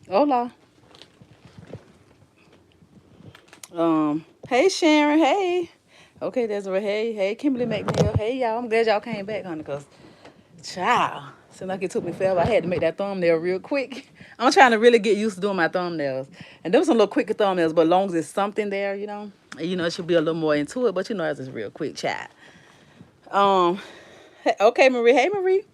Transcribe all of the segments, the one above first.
Hola. Hey Sharon, hey. Okay, there's a hey, hey Kimberly McNeil. Hey y'all, I'm glad y'all came back, honey, cause child, seemed like it took me forever. I had to make that thumbnail real quick. I'm trying to really get used to doing my thumbnails. And them some little quicker thumbnails, but long as there's something there, it should be a little more into it, but it's just real quick, child. Um, okay, Marie. Hey Marie.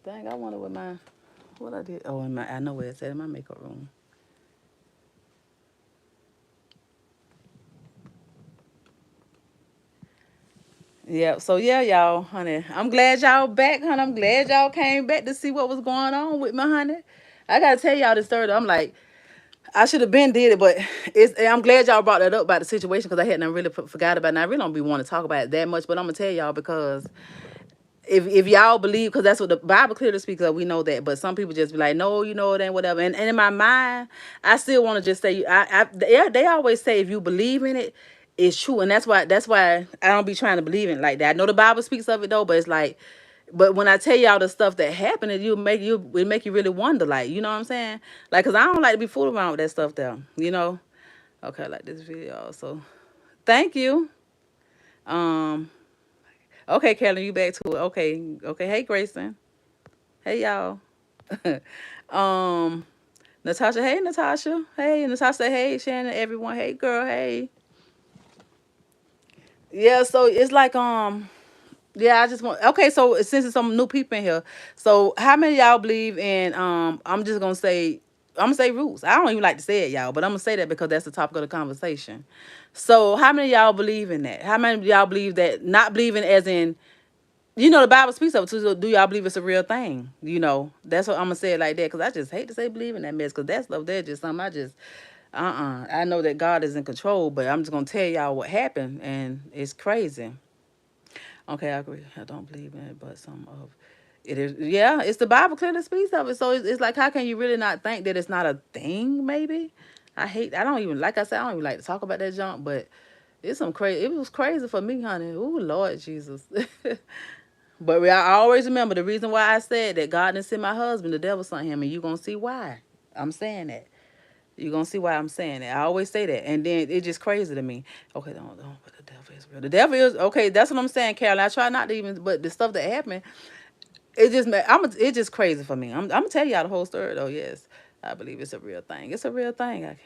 Dang, I wonder what I did. Oh, I know where it's at in my makeup room. Yeah, so yeah, y'all, honey. I'm glad y'all back, honey. I'm glad y'all came back to see what was going on with my honey. I gotta tell y'all this story. I'm like, I should have been did it, but I'm glad y'all brought that up about the situation because I hadn't really forgot about it. And I really don't be want to talk about it that much, but I'm gonna tell y'all because if y'all believe, because that's what the Bible clearly speaks of, we know that. But some people just be like, no, it ain't whatever. And in my mind, I still want to just say, they always say if you believe in it, it's true, and that's why I don't be trying to believe in it like that. I know the Bible speaks of it though, but it's like, but when I tell y'all the stuff that happened, it make you really wonder, like, you know what I'm saying? Like, cause I don't like to be fooled around with that stuff there. Okay, I like this video, so thank you. Um, okay, Carolyn, you back to it. Okay, okay. Hey, Grayson. Hey, y'all. um, Natasha. Hey, Natasha. Hey, Natasha. Hey, Shannon. Everyone. Hey, girl. Hey. Yeah. So it's like Yeah, I just want. Okay, so since it's some new people in here, so how many of y'all believe in? I'm just gonna say. I'm gonna say roots. I don't even like to say it, y'all, but I'm gonna say that because that's the topic of the conversation. So, how many of y'all believe in that? How many of y'all believe that? Not believing as in, the Bible speaks of it too. So do y'all believe it's a real thing? That's what I'm gonna say it like that because I just hate to say believe in that mess because that stuff there just something I just I know that God is in control, but I'm just gonna tell y'all what happened and it's crazy. Okay, I agree. I don't believe in it, but some of it is. Yeah, it's the Bible clearly speaks of it. So it's like, how can you really not think that it's not a thing? Maybe. I don't even like I said. I don't even like to talk about that junk, but it's some crazy. It was crazy for me, honey. Ooh, Lord Jesus. But I always remember the reason why I said that God didn't send my husband, the devil sent him, and you gonna see why. I'm saying that. You're gonna see why I'm saying that. I always say that. And then it's just crazy to me. Okay, don't, but the devil is real. The devil is okay, that's what I'm saying, Carol. I try not to even, but the stuff that happened, it's just crazy for me. I'm gonna tell y'all the whole story though, yes. I believe it's a real thing. It's a real thing. I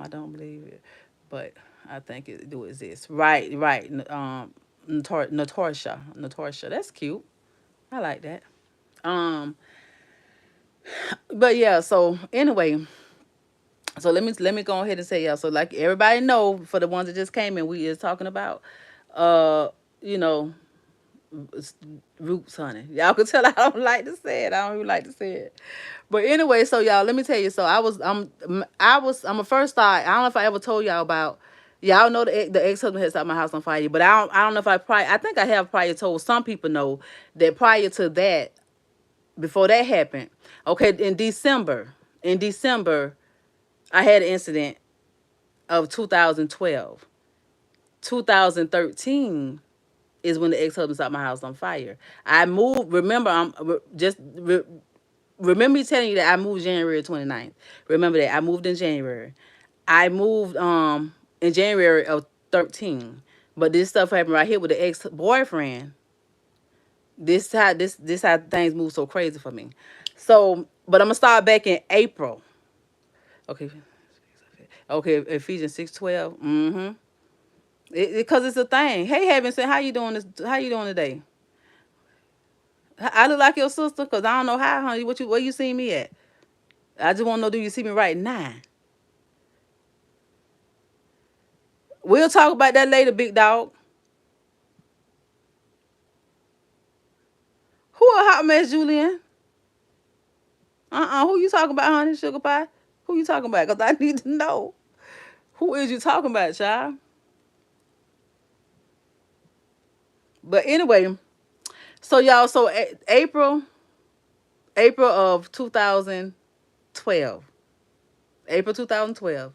don't believe it. But I think it do exist. Right, right. Notorsha. That's cute. I like that. Um, but yeah, so anyway, so let me go ahead and say, yeah. So like everybody know, for the ones that just came in, we is talking about uh you know roots, honey. Y'all can tell I don't like to say it. I don't even like to say it. But anyway, so y'all, let me tell you. So I'm a first start. I don't know if I ever told y'all about. Y'all know the ex husband had set my house on fire, but I don't know if I think I have probably told some people know that prior to that, before that happened. Okay, in December, I had an incident of 2012. 2013 is when the ex-husband set my house on fire. I moved. Remember, remember me telling you that I moved January 29th. Remember that I moved in January. I moved in January of 13. But this stuff happened right here with the ex-boyfriend. This how things move so crazy for me. So, but I'm gonna start back in April. Okay. Okay, Ephesians 6:12. Mm-hmm. Because it's a thing. Hey, Heaven said, how you doing this? How you doing today? I look like your sister, cause I don't know how, honey. Where you see me at? I just want to know, do you see me right now? We'll talk about that later, big dog. Who a hot mess, Julian? Who you talking about, honey? Sugar pie? Who you talking about? Cause I need to know. Who is you talking about, child? But anyway, so y'all, April of 2012. April 2012.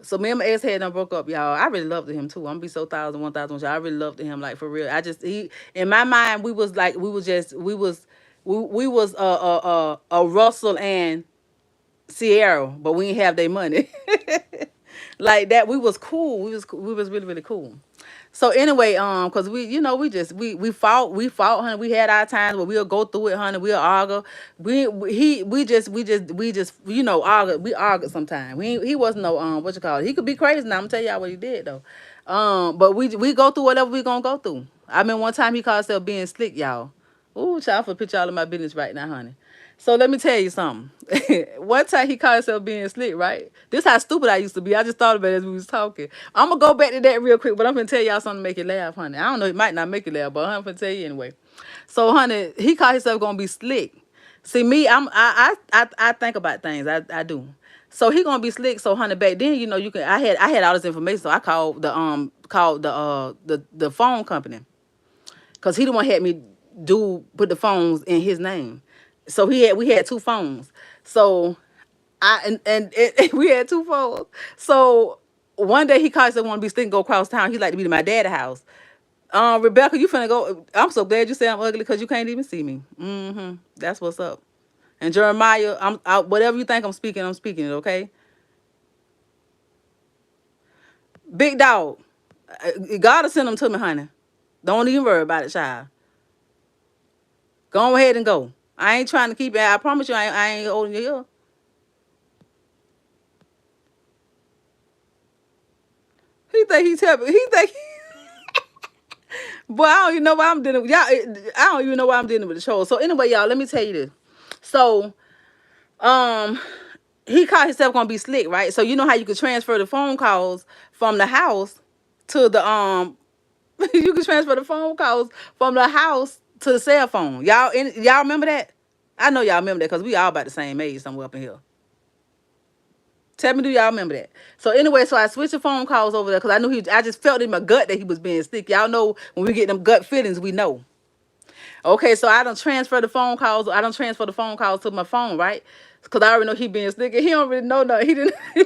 So me and my ex had done broke up, y'all. I really loved him too. I'm gonna be so 1,000, 1,000. I really loved him, like for real. I just he in my mind we was like we was We was Russell and Sierra, but we didn't have their money. Like that, we was cool. We was really really cool. So anyway, cause we, we just we fought, honey. We had our times where we'll go through it, honey. We'll argue. We just argue. We argued sometimes. He wasn't no what you call it. He could be crazy now. I'm gonna tell y'all what he did though. But we go through whatever we gonna go through. I mean, one time he called himself being slick, y'all. Ooh, child, for put y'all in my business right now, honey. So let me tell you something. One time he called himself being slick, right? This how stupid I used to be. I just thought about it as we was talking. I'm gonna go back to that real quick, but I'm gonna tell y'all something to make you laugh, honey. I don't know, it might not make you laugh, but I'm gonna tell you anyway. So, honey, he called himself gonna be slick. See me, I think about things. I do. So he gonna be slick. So, honey, back then, you can. I had all this information. So I called the phone company, cause he the one had me put the phones in his name. So we had two phones. So we had two phones. So one day he called said want to be slick and go across town. He like to be to my dad's house. Rebecca, you finna go. I'm so glad you say I'm ugly because you can't even see me. That's what's up. And Jeremiah, whatever you think I'm speaking it. Okay, big dog. God will send them to me, honey. Don't even worry about it, child. Go ahead and go. I ain't trying to keep it. I promise you, I ain't holding you up. He think he tell me. He think. Boy, I don't even know why I'm dealing with y'all. I don't even know why I'm dealing with the show. So anyway, y'all, let me tell you this. So, um, he called himself gonna be slick, right? So you know how you could transfer the phone calls from the house to the you can transfer the phone calls from the house to the cell phone. Y'all remember that? I know y'all remember that because we all about the same age somewhere up in here. Tell me, do y'all remember that? So anyway, so I switched the phone calls over there because I knew I just felt in my gut that he was being slick. Y'all know when we get them gut feelings, we know. Okay, so I don't transfer the phone calls. I don't transfer the phone calls to my phone, right? Because I already know he being slick. And he don't really know nothing. He didn't, he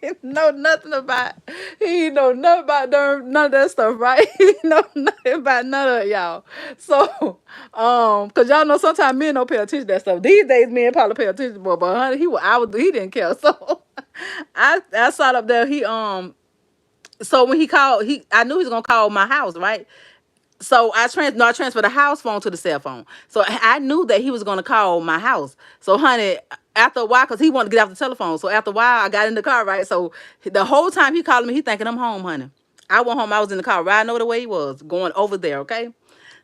didn't know nothing about. He didn't know nothing about none of that stuff, right? He didn't know nothing about none of it, y'all. So, because y'all know sometimes men don't pay attention to that stuff. These days, men probably pay attention more. But honey, he didn't care. So, I sat up there. So when he called, I knew he was gonna call my house, right? So I transferred the house phone to the cell phone. So I knew that he was gonna call my house. So honey, after a while, cause he wanted to get off the telephone. So after a while, I got in the car, right? So the whole time he calling me, he thinking I'm home, honey. I went home. I was in the car riding over the way he was going over there. Okay.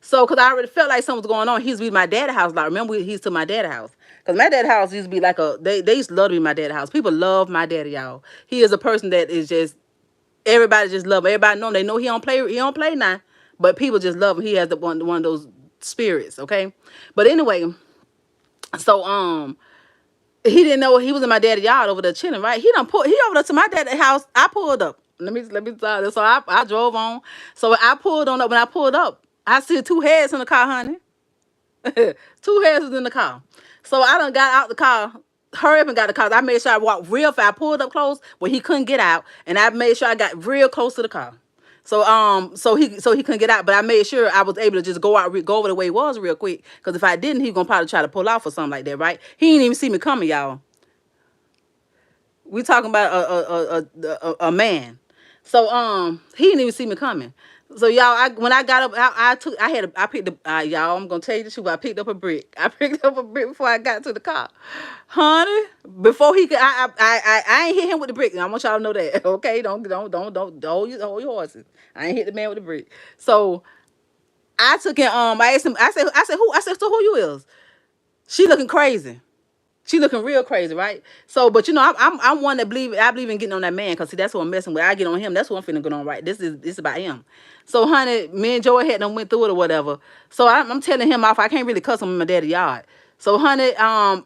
So cause I already felt like something was going on. He used to be my dad's house. Like remember, he's to my dad's house. Cause my dad's house used to be like they used to love to be my dad's house. People love my daddy, y'all. He is a person that is just everybody just love him. Everybody know him. They know he don't play. He don't play now, but people just love him. He has one of those spirits. Okay, but anyway, so he didn't know he was in my daddy's yard over there chilling. Right, he over there to my daddy's house. I pulled up. Let me start this. So I drove on. So I pulled on up. When I pulled up, I see two heads in the car, honey. Two heads was in the car. So I done got out the car, hurry up and got the car. I made sure I walked real fast. I pulled up close where he couldn't get out, and I made sure I got real close to the car. So he couldn't get out, but I made sure I was able to just go over the way he was real quick. Because if I didn't, he was gonna probably try to pull off or something like that, right? He didn't even see me coming, y'all. We talking about a man. So he didn't even see me coming. So y'all, when I got up, I picked up y'all. I'm gonna tell you the truth. I picked up a brick. I picked up a brick before I got to the car, honey. Before he could, I ain't hit him with the brick. I want y'all to know that, okay? Don't hold your horses. I ain't hit the man with the brick. So I took it. I asked him. I said who? I said so who you is? She looking crazy. She looking real crazy, right? So, but I'm one that I believe in getting on that man because see that's what I'm messing with. I get on him. That's what I'm finna get on right. This is about him. So, honey, me and Joey had done went through it or whatever. So I'm telling him off. I can't really cuss him in my daddy's yard. So, honey, I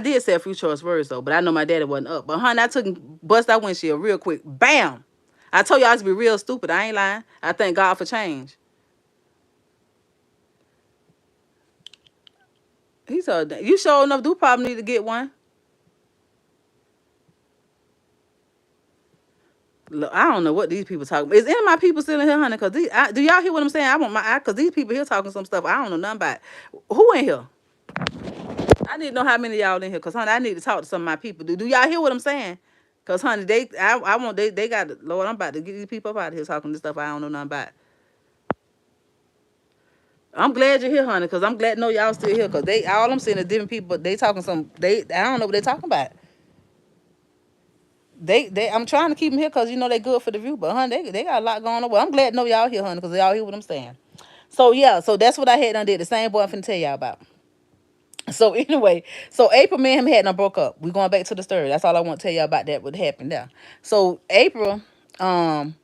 did say a few choice words though, but I know my daddy wasn't up. But honey, I took and bust that windshield real quick. Bam! I told y'all to be real stupid. I ain't lying. I thank God for change. He told you sure enough do probably need to get one. Look, I don't know what these people talking about. Is any of my people still in here, honey? Cause do y'all hear what I'm saying? I want my eye, cause these people here talking some stuff I don't know nothing about. Who in here? I need to know how many of y'all in here, cause honey, I need to talk to some of my people. Do y'all hear what I'm saying? Cause honey, I want they got Lord. I'm about to get these people up out of here talking this stuff I don't know nothing about. I'm glad you're here, honey, cause I'm glad to know y'all still here, cause they all I'm seeing is different people, but they talking some they I don't know what they talking about. They I'm trying to keep them here, cause you know they good for the view, but honey, they got a lot going on. Well, I'm glad to know y'all here, honey, cause y'all hear what I'm saying. So yeah, so that's what I had done did. The same boy I'm finna tell y'all about. So anyway, so April, me and him had done broke up. We going back to the story. That's all I want to tell y'all about that what happened there. So um,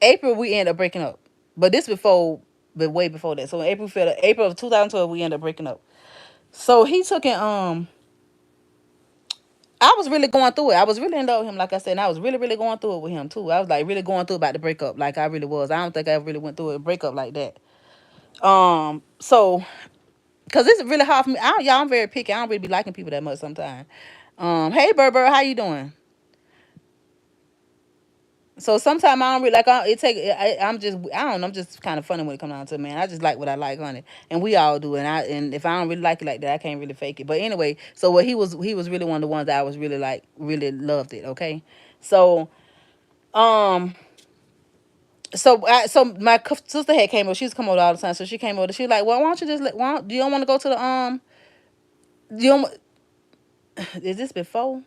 April we ended up breaking up. But this before, but way before that. So April of 2012 we ended up breaking up. So he took it. I was really going through it. I was really in love with him, like I said, and I was really, really going through it with him too. I was like really going through about the breakup, like I really was. I don't think I really went through a breakup like that. So because it's really hard for me. Y'all, I'm very picky. I don't really be liking people that much sometimes. Hey, Burr, how you doing? So sometimes I don't really like. I'm just. I don't know. I'm just kind of funny when it comes down to it, man. I just like what I like, honey, and we all do. And if I don't really like it like that, I can't really fake it. But anyway, so what he was really one of the ones that I was really like really loved it. Okay, so um. So my sister had came over. She's come over all the time. So she came over. She was like, well, why don't you just let? Do you don't want to go to the Do you don't, is this before?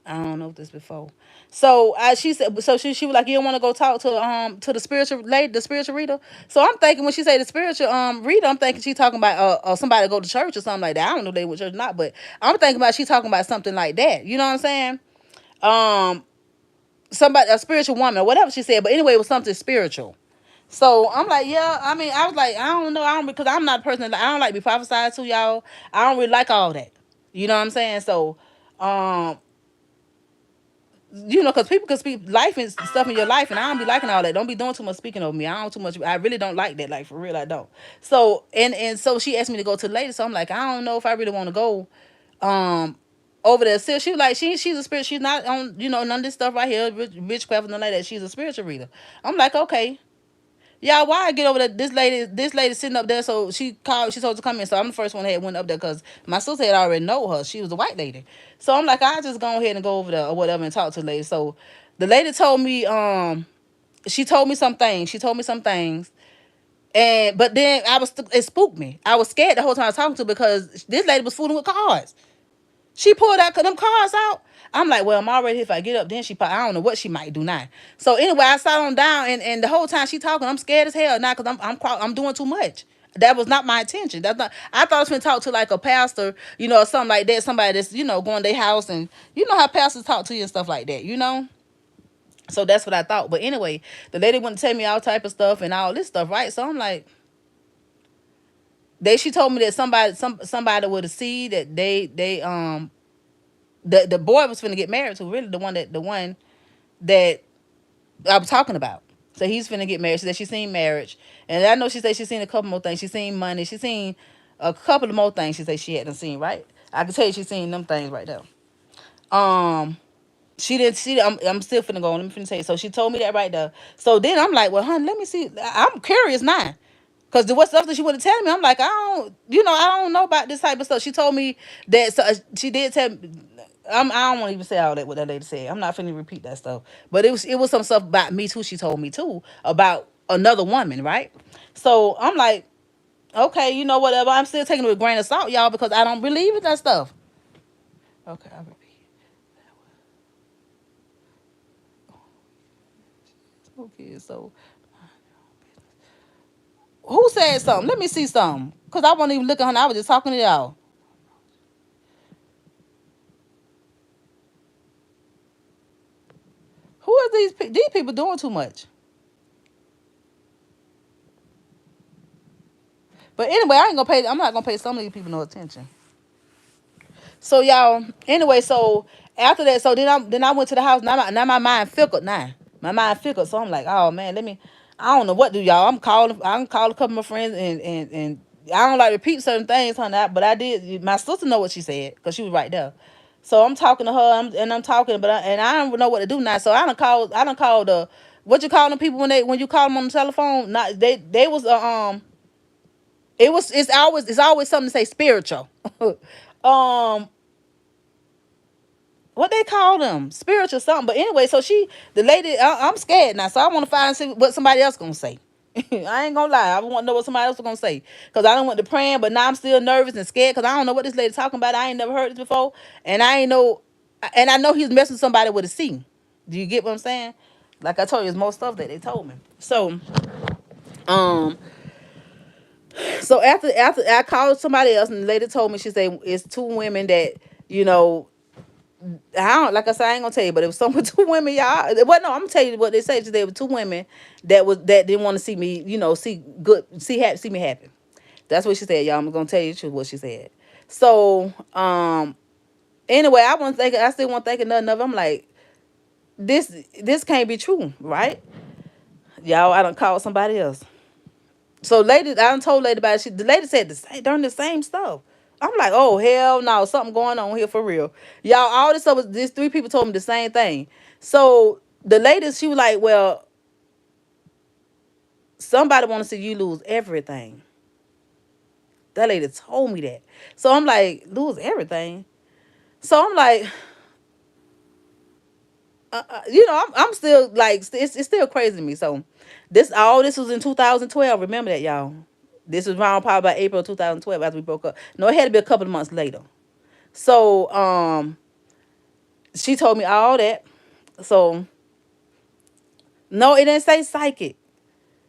I don't know if this before. So she said, so she was like, you don't want to go talk to the spiritual lady, the spiritual reader. So I'm thinking when she say the spiritual reader, I'm thinking she talking about somebody to go to church or something like that. I don't know if they went to church or not, but I'm thinking about she talking about something like that. You know what I'm saying? Um, somebody a spiritual woman or whatever she said. But anyway, it was something spiritual. So I'm like, yeah. I mean, I was like, I don't know. I don't because I'm not a person that I don't like to be prophesied to y'all. I don't really like all that. You know what I'm saying? So um because people can speak life and stuff in your life, and I don't be liking all that. Don't be doing too much speaking over me. I don't too much. I really don't like that. Like for real, I don't. So and so she asked me to go to the lady. So I'm like, I don't know if I really want to go um over there. Still, she was like, she's a spirit. She's not on none of this stuff right here, witchcraft and none like that. She's a spiritual reader. I'm like, okay. Yeah, why I get over there? This lady sitting up there, so she called. She's supposed to come in, so I'm the first one that went up there because my sister had already know her. She was a white lady, so I'm like, I just go ahead and go over there or whatever and talk to the lady. So the lady told me, she told me some things. She told me some things, and but then it spooked me. I was scared the whole time I was talking to her because this lady was fooling with cards. She pulled out them cards out. I'm like, well, I'm already here. If I get up, then I don't know what she might do now. So anyway, I sat on down, and the whole time she talking, I'm scared as hell now because I'm doing too much. That was not my intention. That's not. I thought I was gonna talk to like a pastor, or something like that. Somebody that's going to their house, and you know how pastors talk to you and stuff like that. So that's what I thought. But anyway, the lady wouldn't tell me all type of stuff and all this stuff, right? So I'm like, she told me that somebody with a seed that the boy was finna get married to, really the one that I was talking about. So he's finna get married. She said she seen marriage, and I know she said she seen a couple more things. She seen money. She seen a couple of more things. She said she hadn't seen. Right, I can tell you she seen them things right there. Um, she didn't see. I'm still finna go. Let me finna tell you. So she told me that right there. So then I'm like, well, honey, let me see. I'm curious now. Cause the what stuff that she would have tell me, I'm like, I don't know about this type of stuff. She told me that she did tell me. I don't want to even say all that what that lady said. I'm not finna repeat that stuff. But it was some stuff about me too. She told me too about another woman, right? So I'm like, okay, whatever. I'm still taking it with a grain of salt, y'all, because I don't believe in that stuff. Okay, I repeat. Okay, so who said something? Let me see something. Cause I wasn't even looking at her. I was just talking to y'all. Who are these people doing too much? But anyway, I ain't gonna pay. I'm not gonna pay some of these people no attention. So y'all, anyway, so after that, so then I went to the house. Now my mind fickled. Now my mind fickled. So I'm like, oh man, let me. I don't know what do y'all. I'm calling a couple of my friends and I don't like to repeat certain things, honey. But I did. My sister know what she said because she was right there. So I'm talking to her and I'm talking, and I don't know what to do now. So I don't call the what you call them people when you call them on the telephone. Not they was It's always something to say spiritual. um what they call them, spiritual something. But anyway, so the lady, I'm scared now, so I want to find see what somebody else gonna say. I ain't gonna lie, I want to know what somebody else is gonna say, because I don't want to praying, but now I'm still nervous and scared because I don't know what this lady talking about. I ain't never heard this before, and I ain't know, and I know he's messing with somebody with a C. Do you get what I'm saying? Like I told you, it's more stuff that they told me. Um, so after I called somebody else, and the lady told me, she said it's two women that you know I don't, like I said, I ain't gonna tell you, but it was some with two women, y'all. Well, no, I'm gonna tell you what they say. They were two women that didn't want to see me, see me happy. That's what she said, y'all. I'm gonna tell you the truth what she said. So, anyway, I still wasn't thinking nothing of it. I'm like, this can't be true, right? Y'all, I done called somebody else. So lady, I done told lady about it. The lady said the same stuff. I'm like, oh hell no, something going on here for real. Y'all, all this stuff was these three people told me the same thing. So the lady, she was like, well, somebody wanna see you lose everything. That lady told me that. So I'm like, lose everything. So I'm like, I'm still like, it's still crazy to me. So this was in 2012. Remember that, y'all. This was around probably about April 2012 after we broke up. No, it had to be a couple of months later. So she told me all that. So no, it didn't say psychic.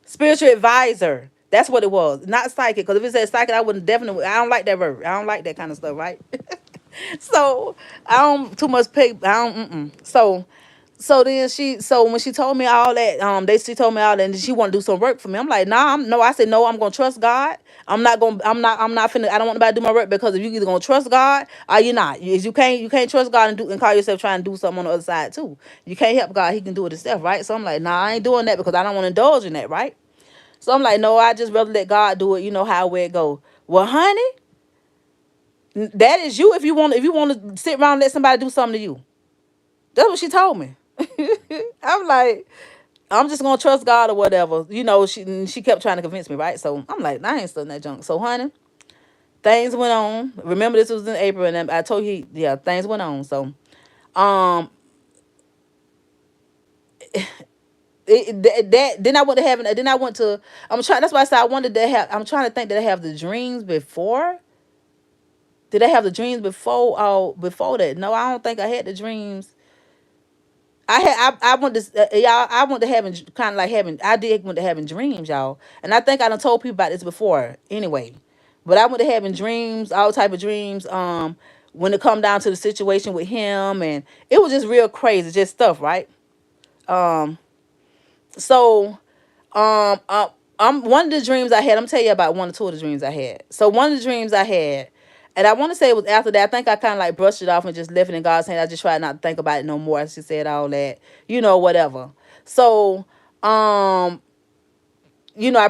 Spiritual advisor. That's what it was. Not psychic. Because if it said psychic, I wouldn't definitely. I don't like that word. I don't like that kind of stuff, right? So I don't too much pay. I don't. So when she told me all that, she told me all that, and she want to do some work for me. I'm like, nah, no. I said no. I'm gonna trust God. I'm not finna. I don't want nobody to do my work, because if you either gonna trust God or you're not. You can't trust God and call yourself trying to do something on the other side too. You can't help God. He can do it himself, right? So I'm like, nah, I ain't doing that, because I don't want to indulge in that, right? So I'm like, no, I just rather let God do it. You know how where it go. Well, honey, that is you. If you want to sit around and let somebody do something to you. That's what she told me. I'm like, I'm just gonna trust God or whatever. She kept trying to convince me, right? So I'm like, I ain't studying that junk. So, honey, things went on. Remember, this was in April, and I told you, yeah, things went on. So, um, that then I went to having. Then I went to. I'm trying. That's why I said I wanted to have. I'm trying to think. Did I have the dreams before? Did I have the dreams before? Oh, before that? No, I don't think I had the dreams. I went to y'all. I went to having kind of like having. I did went to having dreams, y'all, and I think I done told people about this before. Anyway, but I went to having dreams, all type of dreams. When it come down to the situation with him, and it was just real crazy, just stuff, right? Um, so um, uh, one of the dreams I had. I'm tell you about one or two of the dreams I had. So one of the dreams I had, and I want to say it was after that. I think I kind of like brushed it off and just left it in God's hand. I just tried not to think about it no more. She said all that, whatever. So, I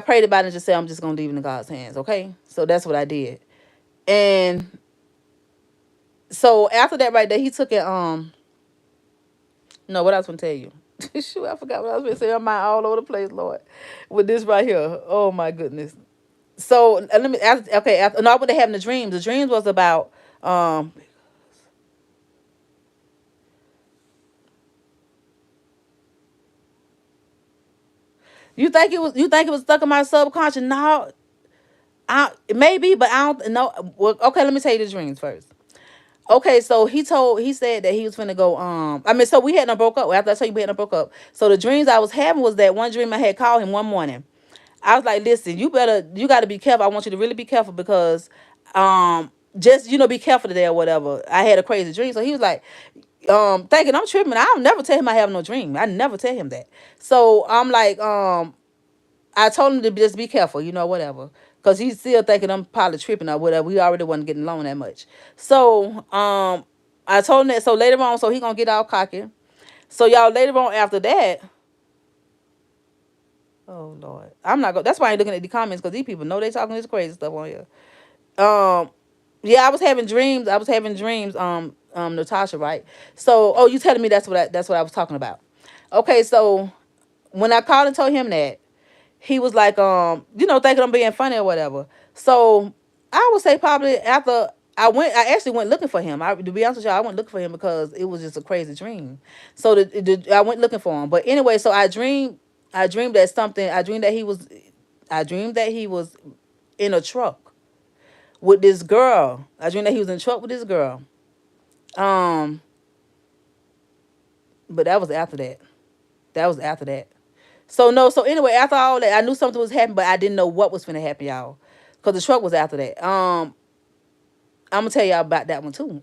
prayed about it and just said I'm just gonna leave it in God's hands. Okay, so that's what I did. And so after that, right there, he took it. No, what I was gonna tell you. Shoot, I forgot what I was gonna say. I'm all over the place, Lord, with this right here. Oh my goodness. So let me ask, okay. No, I would have having the dreams. The dreams was about You think it was stuck in my subconscious? No, maybe, but I don't know. Well, okay, let me tell you the dreams first. Okay, so he said that he was finna go. So we hadn't broke up. After I told you we hadn't broke up. So the dreams I was having was that one dream I had called him one morning. I was like, listen, you got to be careful. I want you to really be careful, because, just be careful today or whatever. I had a crazy dream, so he was like, thinking I'm tripping. I don't never tell him I have no dream. I never tell him that. So I'm like, I told him to just be careful, whatever. Because he's still thinking I'm probably tripping or whatever. We already wasn't getting along that much. So, I told him that. So later on, so he going to get all cocky. So, y'all, later on after that, oh, Lord. I'm not going to, that's why I ain't looking at the comments, because these people know they talking this crazy stuff on here. Um, yeah, I was having dreams. Natasha, right? So, oh, you telling me that's what I was talking about. Okay, so when I called and told him that, he was like, thinking I'm being funny or whatever. So I would say probably after I actually went looking for him. To be honest with y'all, I went looking for him because it was just a crazy dream. So I went looking for him. But anyway, so I dreamed that something, I dreamed that he was in a truck with this girl. I dreamed that he was in a truck with this girl. Um, but that was after that. That was after that. So no, so anyway, after all that, I knew something was happening, but I didn't know what was gonna happen, y'all. Cause the truck was after that. I'm gonna tell y'all about that one too.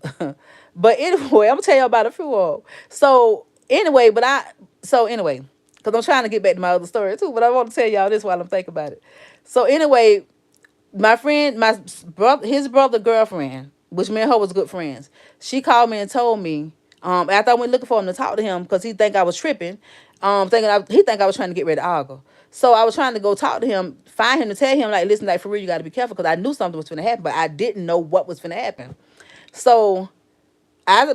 But anyway, I'm gonna tell y'all about a few of 'em. So anyway, so anyway, because I'm trying to get back to my other story too, but I want to tell y'all this while I'm thinking about it. So anyway, my friend, his brother girlfriend, which me and her was good friends, she called me and told me, after I went looking for him to talk to him because he think I was tripping, he think I was trying to get ready to argue. So I was trying to go talk to him, find him to tell him like, listen, like for real, you got to be careful because I knew something was going to happen, but I didn't know what was going to happen. So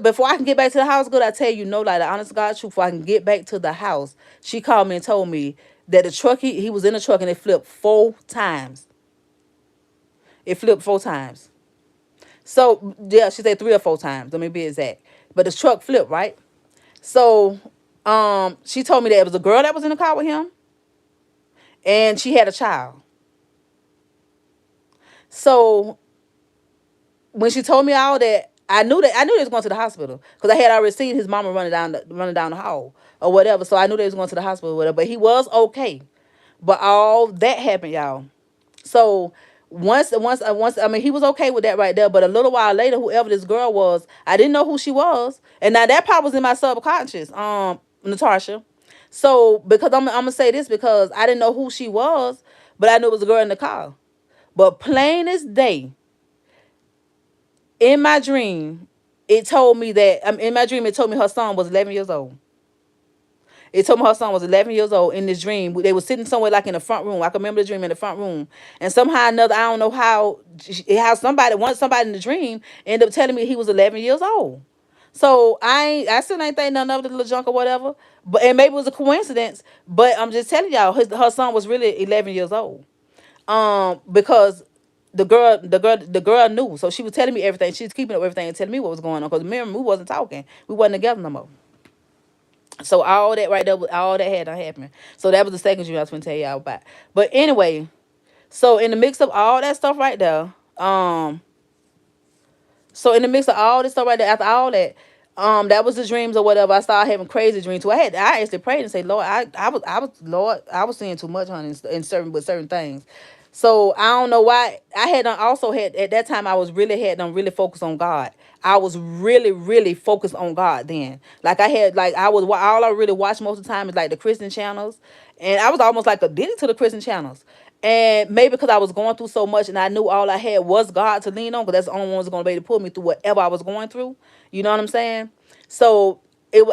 before I can get back to the house, good, I tell you, no, like the honest God truth, before I can get back to the house, she called me and told me that the truck he was in the truck and it flipped 4 times. It flipped 4 times. So yeah, she said 3 or 4 times. Let me be exact. But the truck flipped, right? So she told me that it was a girl that was in the car with him, and she had a child. So when she told me all that, I knew they was going to the hospital because I had already seen his mama running down the hall or whatever. So I knew they was going to the hospital or whatever. But he was okay. But all that happened, y'all. So once I mean he was okay with that right there. But a little while later, whoever this girl was, I didn't know who she was, and now that part was in my subconscious. Natasha. So because I'm gonna say this because I didn't know who she was, but I knew it was a girl in the car. But plain as day, in my dream, it told me that in my dream it told me her son was 11 years old. It told me her son was 11 years old in this dream. They were sitting somewhere like in the front room. I can remember the dream in the front room. And somehow or another, I don't know how somebody in the dream ended up telling me he was 11 years old. So I still ain't think nothing of the little junk or whatever. But and maybe it was a coincidence. But I'm just telling y'all, her son was really 11 years old. Because the girl knew. So she was telling me everything. She was keeping up everything and telling me what was going on. Because remember, we wasn't talking. We wasn't together no more. So all that right there, all that had to happen. So that was the second dream I was gonna tell y'all about. But anyway, so in the mix of all that stuff right there, so in the mix of all this stuff right there, after all that, that was the dreams or whatever. I started having crazy dreams. So I actually prayed and said, Lord, Lord, I was seeing too much, honey, in certain things. So I don't know why I had done also had at that time I was really had done really focused on God. I was really, really focused on God then. Like I had like I was all I really watched most of the time is like the Christian channels. And I was almost like addicted to the Christian channels. And maybe because I was going through so much and I knew all I had was God to lean on, because that's the only one who's going to be able to pull me through whatever I was going through. You know what I'm saying? So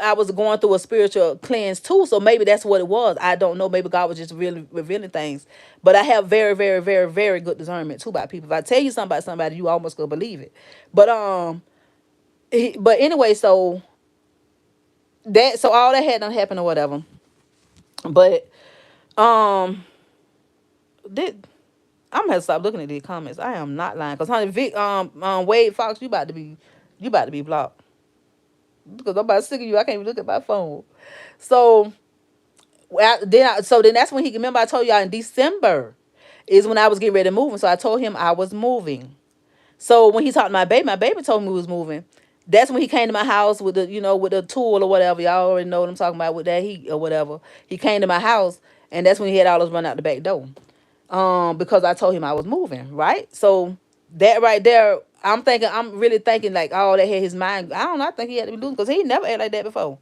I was going through a spiritual cleanse too. So maybe that's what it was. I don't know. Maybe God was just really revealing things. But I have very, very, very, very good discernment too about people. If I tell you something about somebody, you almost gonna believe it. But but anyway, so all that had done happened or whatever. But um, did I'm gonna have to stop looking at these comments. I am not lying, cause honey, Vic, Wade Fox, you about to be blocked. Because I'm about sick of you. I can't even look at my phone. So then that's when he remember I told y'all in December is when I was getting ready to move. And so I told him I was moving. So when he talked to my baby told me he was moving. That's when he came to my house with with the tool or whatever. Y'all already know what I'm talking about with that heat or whatever. He came to my house, and that's when he had all those run out the back door. Because I told him I was moving, right? So that right there, I'm really thinking like, oh, that had his mind. I don't know. I think he had to be losing because he never acted like that before.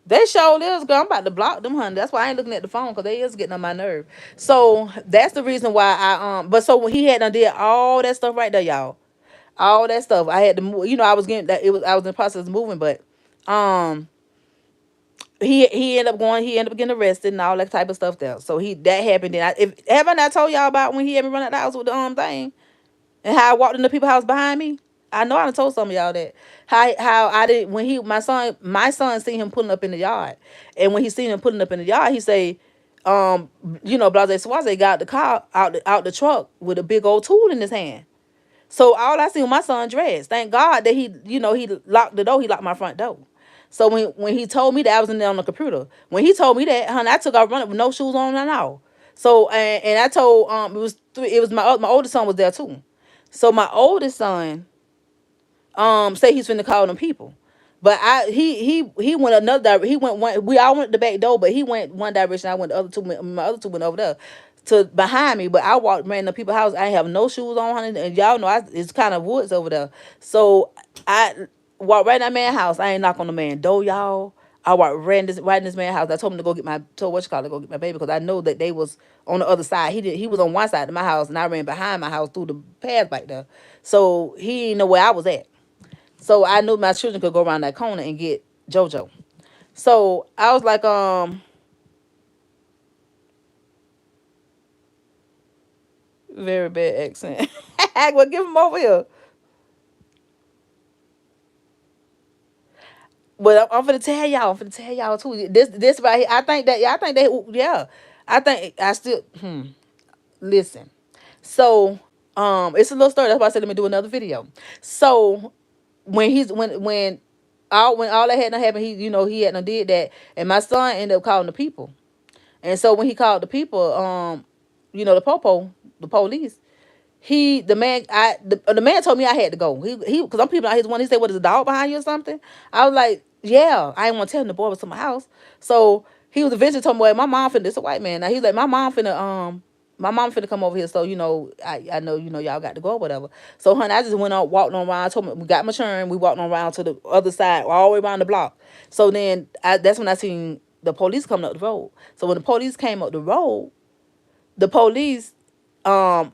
They sure is, girl. I'm about to block them, honey. That's why I ain't looking at the phone because they is getting on my nerve. So that's the reason why But so when he had done did all that stuff right there, y'all, all that stuff, I had to move. I was getting that. I was in the process of moving, but um, he ended up going. He ended up getting arrested and all that type of stuff there. So that happened. Then have I not told y'all about when he had me run out the house with the thing and how I walked in the people's house behind me? I know I done told some of y'all that how I did when he my son seen him pulling up in the yard, and when he seen him pulling up in the yard, he say, um, Blase Suarez got the car out the truck with a big old tool in his hand. So all I see was my son dressed. Thank God that he locked the door. He locked my front door. So when he told me that I was in there on the computer, when he told me that, honey, I took off running with no shoes on and all. So and I told it was my oldest son was there too. So my oldest son say he's finna call them people. But he went he went one, we all went the back door, but he went one direction, I went the other two, my other two went over there to behind me, but I walked ran to people's house. I ain't have no shoes on, honey, and y'all know it's kind of woods over there. So I walked right in that man's house. I ain't knock on the man door, y'all. I walked right in this man's house. I told him to go get my told what you call it, go get my baby, because I know that they was on the other side. He was on one side of my house, and I ran behind my house through the path back there. So he didn't know where I was at. So I knew my children could go around that corner and get JoJo. So I was like, very bad accent. Well, give him over here. But I'm finna tell y'all. I'm finna tell y'all too. This right here. I think that. Yeah. I think they. Yeah. I think I still. Listen. So it's a little story. That's why I said let me do another video. So when all that had not happened, he had not did that, and my son ended up calling the people. And so when he called the people, the popo, the police, the man told me I had to go. He because I'm peeping out his one. He said, "What is a dog behind you or something?" I was like, "Yeah." I didn't want to tell him the boy was to my house. So he was eventually told me, "Well, my mom finna." This a white man. Now he's like, my mom finna come over here. So I know y'all got to go or whatever. So honey, I just went on walked on around. Told me we got my turn. We walked on around to the other side, all the way around the block. So then that's when I seen the police coming up the road. So when the police came up the road, the police um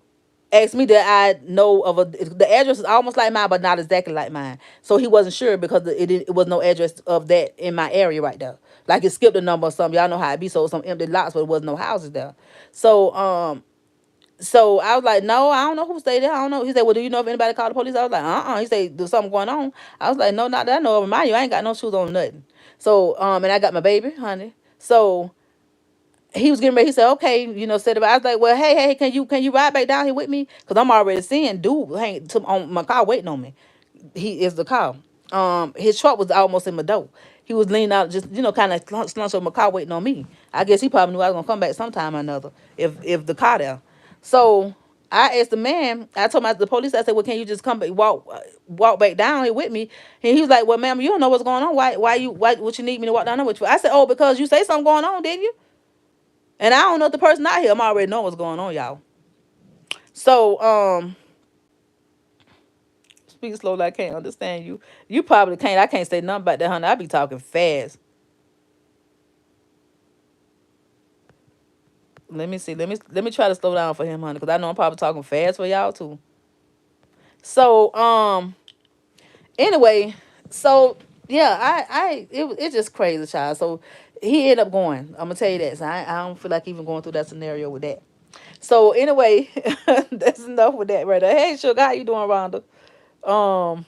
asked me that I know of the address is almost like mine, but not exactly like mine. So he wasn't sure because it was no address of that in my area right there. Like it skipped a number or something. Y'all know how it be. So some empty lots, but it was no houses there. So so I was like, no, I don't know who stayed there. I don't know. He said, well, do you know if anybody called the police? I was like, He said, there's something going on. I was like, no, not that I know of. Mind you, I ain't got no shoes on, nothing. So and I got my baby, honey. So he was getting ready. He said, "Okay, said about." I was like, "Well, hey, can you ride back down here with me? Cause I'm already seeing dude hang to on my car waiting on me. He is the car. His truck was almost in my door. He was leaning out, just kind of slunched on my car waiting on me. I guess he probably knew I was gonna come back sometime or another if the car there. So I asked the man. I told the police. I said, "Well, can you just come back, walk back down here with me?" And he was like, "Well, ma'am, you don't know what's going on. Why what you need me to walk down there with you?" I said, "Oh, because you say something going on, didn't you?" And I don't know if the person out here. I'm already knowing what's going on, y'all. So, speak slow like I can't understand you. You probably can't. I can't say nothing about that, honey. I be talking fast. Let me see. Let me try to slow down for him, honey, because I know I'm probably talking fast for y'all too. So, anyway, so yeah, it's just crazy, child. So he ended up going. I'm gonna tell you that. So I don't feel like even going through that scenario with that. So anyway, that's enough with that right there. Hey, sugar, how you doing, Rhonda? Um,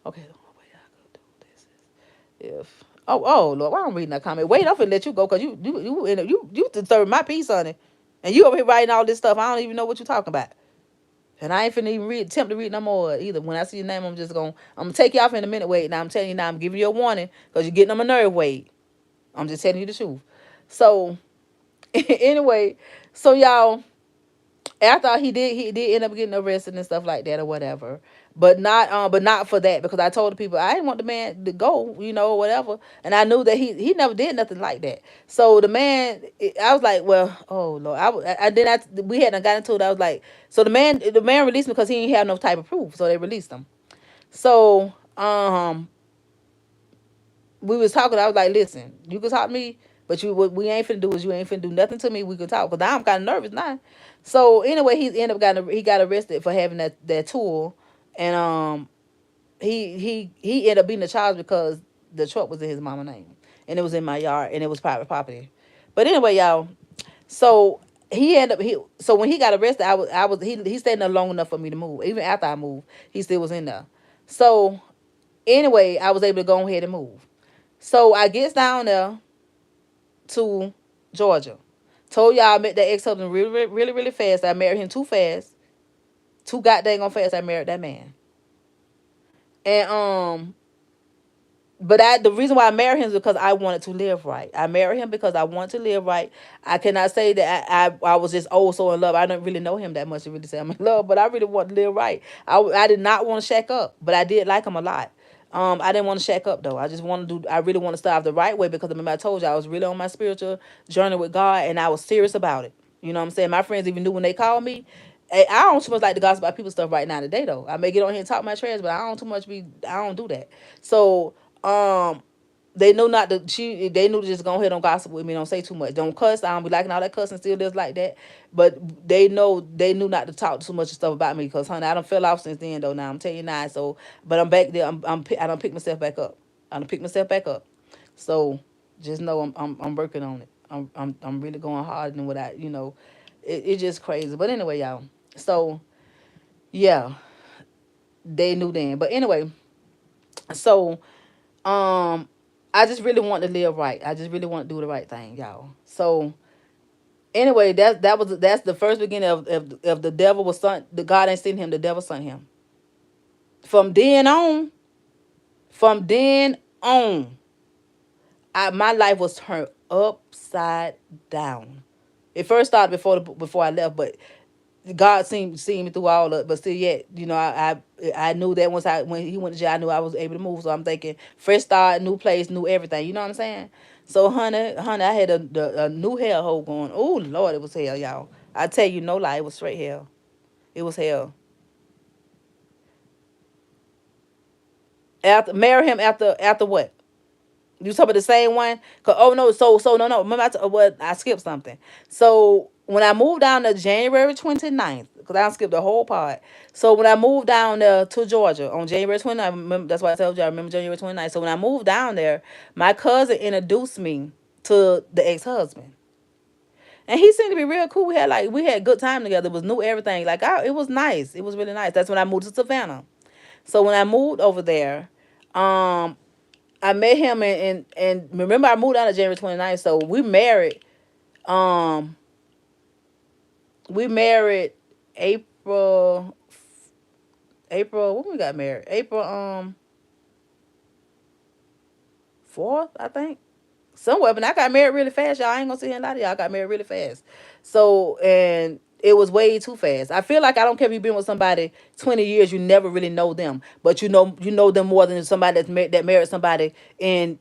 okay, the only way I could do this is if Lord, why I'm reading that comment. Wait, I'm finna let you go because you disturb my peace, honey. And you over here writing all this stuff. I don't even know what you're talking about. And I ain't finna even attempt to read no more either. When I see your name, I'm gonna take you off in a minute. Wait, now I'm telling you now, I'm giving you a warning because you're getting on my nerve. Wait, I'm just telling you the truth. So anyway, so y'all, after he did end up getting arrested and stuff like that or whatever, but not for that, because I told the people I didn't want the man to go, or whatever, and I knew that he never did nothing like that. So the man, I was like, well, oh Lord, we hadn't got into it. I was like, so the man released me because he didn't have no type of proof, so they released him. So we was talking. I was like, listen, you can talk to me, but what we ain't finna do is you ain't finna do nothing to me. We can talk, because I'm kind of nervous now. So anyway, he got arrested for having that tool, and he ended up being the charge because the truck was in his mama name, and it was in my yard, and it was private property. But anyway, y'all, so he ended up he so when he got arrested, I was he stayed there long enough for me to move. Even after I moved, he still was in there. So anyway, I was able to go ahead and move. So I gets down there to Georgia. Told y'all I met that ex husband really, really, really, really fast. I married him too fast. Too goddamn on fast. I married that man. And but the reason why I married him is because I wanted to live right. I married him because I wanted to live right. I cannot say that I was just so in love. I didn't really know him that much to really say I'm in love, but I really want to live right. I did not want to shack up, but I did like him a lot. I didn't want to shack up though. I just want to do. I really want to start the right way because remember I told you I was really on my spiritual journey with God and I was serious about it. You know what I'm saying? My friends even knew when they called me. I don't too much like to gossip about people stuff right now today though. I may get on here and talk my trash, but I don't too much be. I don't do that. So um they knew not to they knew to just go ahead and gossip with me, don't say too much, don't cuss. I don't be liking all that cussing still just like that. But they knew not to talk too much stuff about me because honey, I don't fell off since then though. Now I'm telling you now. So but I'm back there. I don't pick myself back up. I don't pick myself back up. So just know I'm working on it. I'm really going hard and what it's just crazy. But anyway, y'all. So yeah, they knew then. But anyway, so um I just really want to live right. I just really want to do the right thing, y'all. So anyway, that's the first beginning of the devil was son. The God ain't sent him. The devil sent him. From then on, from then on, my life was turned upside down. It first started before I left, but God seen me through all of it, but still yet, I knew that when he went to jail, I knew I was able to move. So I'm thinking fresh start, new place, new everything. You know what I'm saying? So honey, I had a new hellhole going. Oh Lord, it was hell, y'all. I tell you, no lie, it was straight hell. It was hell. After marry him after what? You talking about the same one? Oh no, so no. Remember I skipped something. So when I moved down to January 29th, because I skipped the whole part. So when I moved down there to Georgia on January 29th, remember, that's why I told you I remember January 29th. So when I moved down there, my cousin introduced me to the ex-husband. And he seemed to be real cool. We had good time together. It was new everything. It was nice. It was really nice. That's when I moved to Savannah. So when I moved over there, um, I met him and remember I moved out on January 29th, so um we married April April when we got married. April 4th, I think. Somewhere, but I got married really fast, y'all. I ain't gonna sit here and lie to y'all. I got married really fast. So and it was way too fast. I feel like I don't care if you've been with somebody 20 years, you never really know them. But you know them more than somebody that married somebody in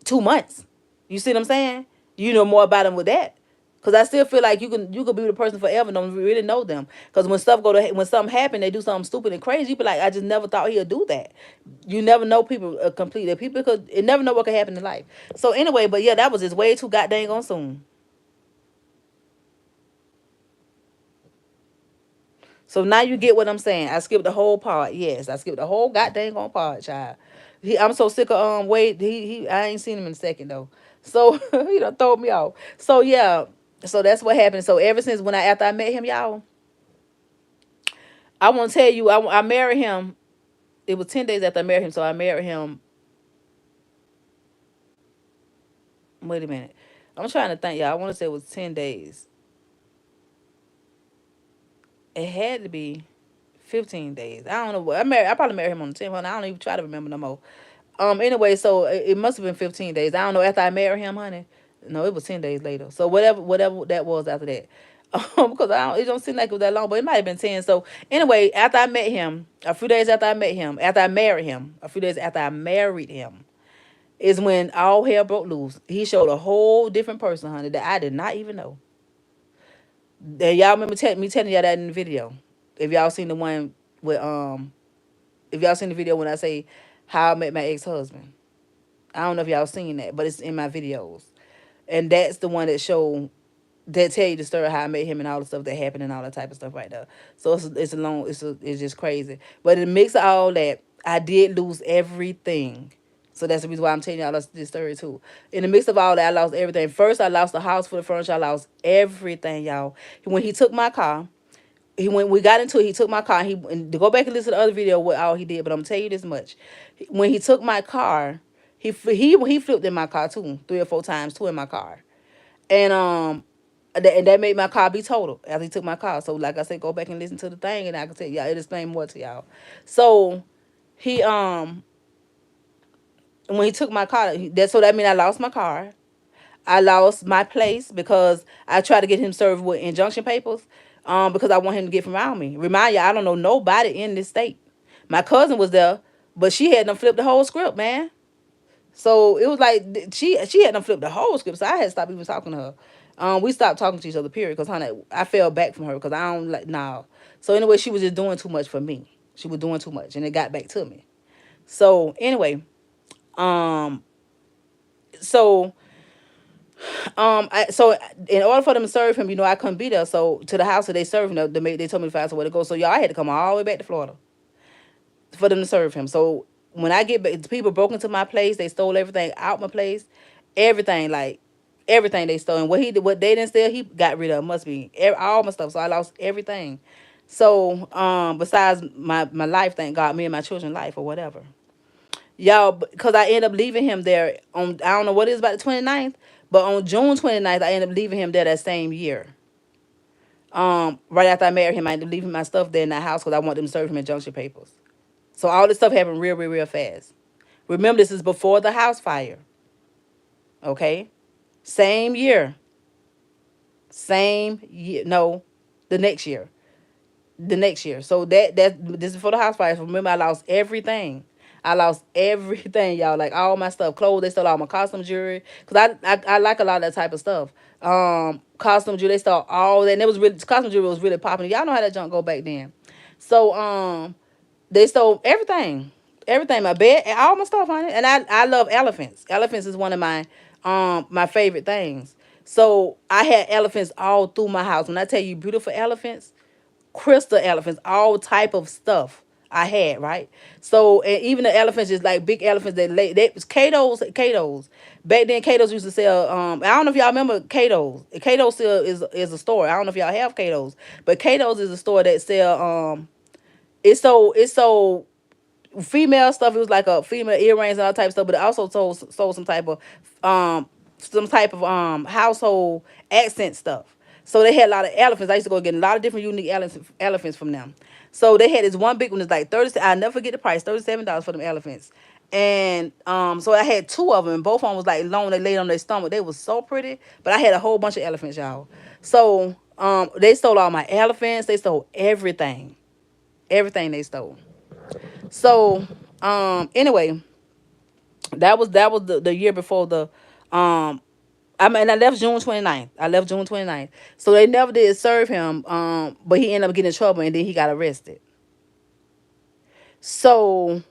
2 months. You see what I'm saying? You know more about them with that. Cause I still feel like you could be with a person forever and don't really know them. Cause when something happen, they do something stupid and crazy. You be like, I just never thought he'd do that. You never know people completely. People could it never know what could happen in life. So anyway, but yeah, that was just way too goddamn on soon. So now you get what I'm saying. I skipped the whole part. Yes, I skipped the whole goddamn on part, child. I'm so sick of wait. I ain't seen him in a second though. So he done throw me off. So yeah. So that's what happened. So ever since after I met him, y'all, I want to tell you, I married him. It was 10 days after I married him. So I married him. Wait a minute. I'm trying to think, y'all. I want to say it was 10 days. It had to be 15 days. I don't know what I probably married him on the 10th. I don't even try to remember no more. Anyway, so it must have been 15 days. I don't know after I married him, honey. No, it was 10 days later. So whatever that was after that. Because it don't seem like it was that long, but it might have been 10. So anyway, after I met him, a few days after I met him, after I married him, a few days after I married him, is when all hell broke loose. He showed a whole different person, honey, that I did not even know. And y'all remember me telling y'all that in the video. If y'all seen the one with if y'all seen the video when I say how I met my ex husband. I don't know if y'all seen that, but it's in my videos. And that's the one that tell you the story of how I met him and all the stuff that happened and all that type of stuff right there. So it's just crazy. But in the mix of all that, I did lose everything So that's the reason why I'm telling y'all this story too. In the midst of all that, I lost everything. First, I lost the house for the furniture. I lost everything, y'all. When he took my car, when we got into it, he took my car. And to go back and listen to the other video what all he did, but I'm gonna tell you this much: when he took my car, he flipped in my car too, 3 or 4 times, two in my car, and that made my car be total after he took my car. So like I said, go back and listen to the thing, and I can tell y'all it explain more to y'all. So he when he took my car, so that means I lost my car. I lost my place because I tried to get him served with injunction papers, because I want him to get from around me. Remind you, I don't know nobody in this state. My cousin was there, but she had them flip the whole script, man. So it was like she had them flip the whole script. So I had to stop even talking to her. We stopped talking to each other, period. Because honey, I fell back from her because I don't like nah. So anyway, she was just doing too much for me. She was doing too much, and it got back to me. So anyway, um, so so in order for them to serve him, I couldn't be there. So to the house that they served him, they told me to find somewhere to go. So y'all, I had to come all the way back to Florida for them to serve him. So when I get back, the people broke into my place. They stole everything out my place, everything like everything they stole. And what he did, what they didn't steal, he got rid of. Must be all my stuff. So I lost everything. So besides my life, thank God, me and my children's life or whatever. Y'all, because I ended up leaving him there on, I don't know what it is about the 29th, but on June 29th, I ended up leaving him there that same year. Right after I married him, I ended up leaving my stuff there in that house because I wanted them to serve him injunction papers. So all this stuff happened real, real, real fast. Remember, this is before the house fire. Okay? Same year. Same year. No, the next year. The next year. So this is for the house fires. Remember, I lost everything. I lost everything, y'all. Like all my stuff, clothes. They stole all my costume jewelry because I like a lot of that type of stuff. Costume jewelry. They stole all that. And it was really costume jewelry was really popping. Y'all know how that junk go back then. So they stole everything, everything. My bed, all my stuff on it. And I love elephants. Elephants is one of my favorite things. So I had elephants all through my house. When I tell you beautiful elephants, crystal elephants, all type of stuff I had, right? So and even the elephants, just like big elephants that they was Kato's. Back then Kato's used to sell I don't know if y'all remember Kato's. Kato's still is a store. I don't know if y'all have Kato's, but Kato's is a store that sell it's so female stuff. It was like a female earrings and all type of stuff, but it also sold some type of household accent stuff. So they had a lot of elephants. I used to go get a lot of different unique elephants from them. So they had this one big one that's like 30. I'll never forget the price, $37 for them elephants. And so I had two of them, and both of them was like long. They laid on their stomach. They was so pretty. But I had a whole bunch of elephants, y'all. So they stole all my elephants. They stole everything. Everything they stole. So, anyway, that was the year before the I mean, I left June 29th. I left June 29th. So they never did serve him, but he ended up getting in trouble and then he got arrested. So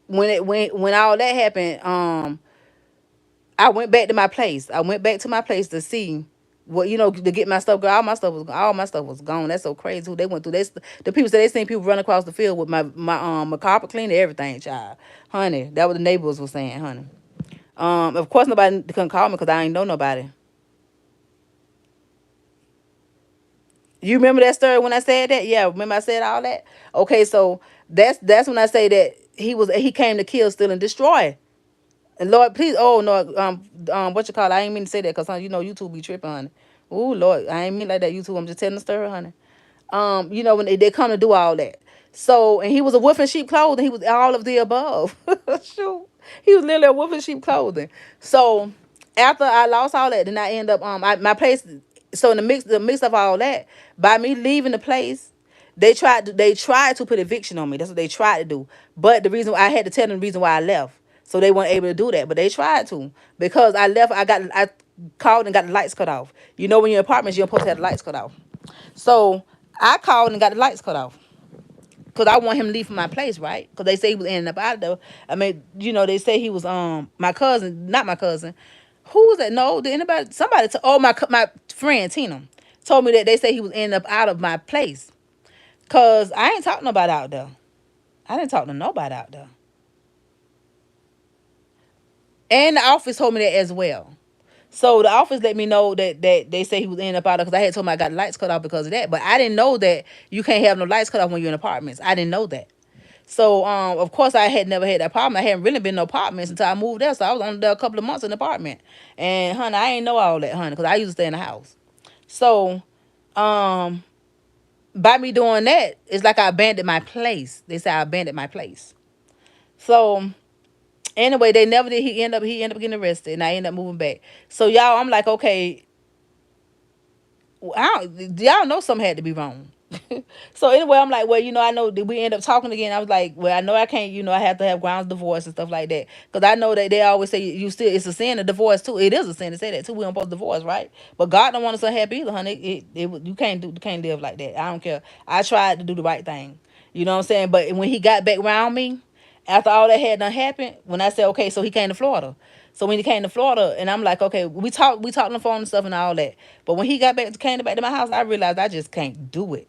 when all that happened, I went back to my place. I went back to my place to see what to get my stuff. Girl, all my stuff was gone. That's so crazy. Who they went through. The people said they seen people run across the field with my carpet cleaner, everything, child. Honey, that what the neighbors was saying, honey. Of course nobody couldn't call me because I ain't know nobody. You remember that story when I said that? Yeah, remember I said all that? Okay, so that's when I say that he came to kill, steal, and destroy. And Lord, please, oh no, what you call it? I ain't mean to say that because YouTube be tripping, honey. Oh Lord, I ain't mean like that, YouTube. I'm just telling the story, honey. When they come to do all that. So, and he was a wolf in sheep clothing. He was all of the above. Shoot. He was literally a wolf in sheep clothing. So after I lost all that, then I end up my place. So in the mix of all that, by me leaving the place, they tried to put eviction on me. That's what they tried to do. But the reason I had to tell them the reason why I left. So they weren't able to do that. But they tried to. Because I left, I called and got the lights cut off. When you're in apartments, you're supposed to have the lights cut off. So I called and got the lights cut off. Cause I want him to leave from my place, right? Cause they say he was ending up out of there. I mean, they say he was my cousin, not my cousin. Who was that? No, did anybody? Somebody. My friend Tina told me that they say he was ending up out of my place. Cause I ain't talking to nobody out there. I didn't talk to nobody out there. And the office told me that as well. So the office let me know that they say he was in up out because I had told him I got lights cut off because of that. But I didn't know that you can't have no lights cut off when you're in apartments. I didn't know that. So of course I had never had that problem. I hadn't really been in no apartments until I moved there. So I was only there a couple of months in the apartment. And honey, I ain't know all that, honey, because I used to stay in the house. So um by me doing that, it's like I abandoned my place. They say I abandoned my place. So anyway, they never did. He ended up getting arrested, and I ended up moving back. So y'all, I'm like, okay, y'all know something had to be wrong. So anyway, I'm like, well, I know that we end up talking again. I was like, well, I know I can't, I have to have grounds of divorce and stuff like that, because I know that they always say you still it's a sin to divorce too. It is a sin to say that too. We don't supposed to divorce, right? But God don't want us unhappy either, honey. You can't live like that. I don't care. I tried to do the right thing. You know what I'm saying? But when he got back around me, after all that had done happened, when I said, okay, so he came to Florida. So when he came to Florida, and I'm like, okay, we talked on the phone and stuff and all that. But when he came back to my house, I realized I just can't do it.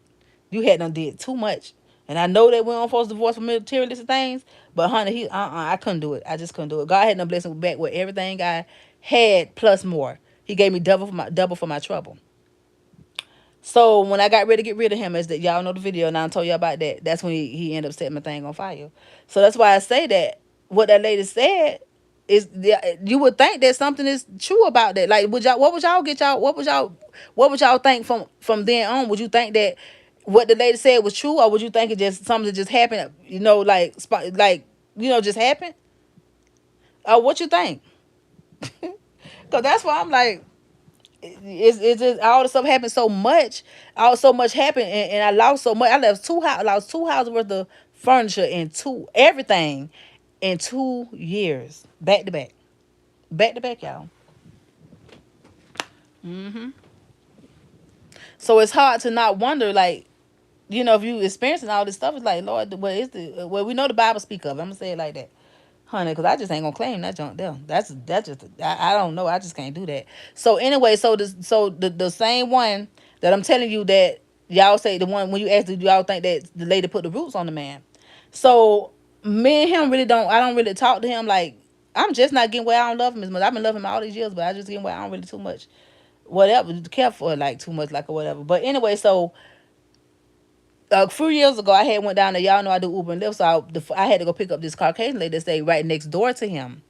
You had done did too much. And I know that we don't supposed to divorce for materialistic things, but honey, I couldn't do it. I just couldn't do it. God had no blessing back with everything I had plus more. He gave me double for my trouble. So when I got ready to get rid of him, as that y'all know the video, and I told you about that. That's when he ended up setting my thing on fire. So that's why I say that what that lady said is you would think that something is true about that. Like, what would y'all think from then on? Would you think that what the lady said was true, or would you think it just something that just happened? Just happened. What you think? Because that's why I'm like, it's just all the stuff happened so much. All so much happened, and I lost so much. I lost two houses worth of furniture and two everything in 2 years, back to back, y'all. So it's hard to not wonder, like, if you experiencing all this stuff, it's like, Lord, what is the well? We know the Bible speak of it. I'm gonna say it like that, honey, because I just ain't gonna claim that junk there. That's just I don't know. I just can't do that. So anyway, the same one that I'm telling you that y'all say, the one when you asked, do y'all think that the lady put the roots on the man? So me and him really don't. I don't really talk to him. Like, I'm just not getting where I don't love him as much. I've been loving him all these years, but I just getting where I don't really too much whatever care for it, like too much, like, or whatever. But anyway, so a few years ago, I had went down there. Y'all know I do Uber and Lyft, so I had to go pick up this Caucasian lady that stayed right next door to him.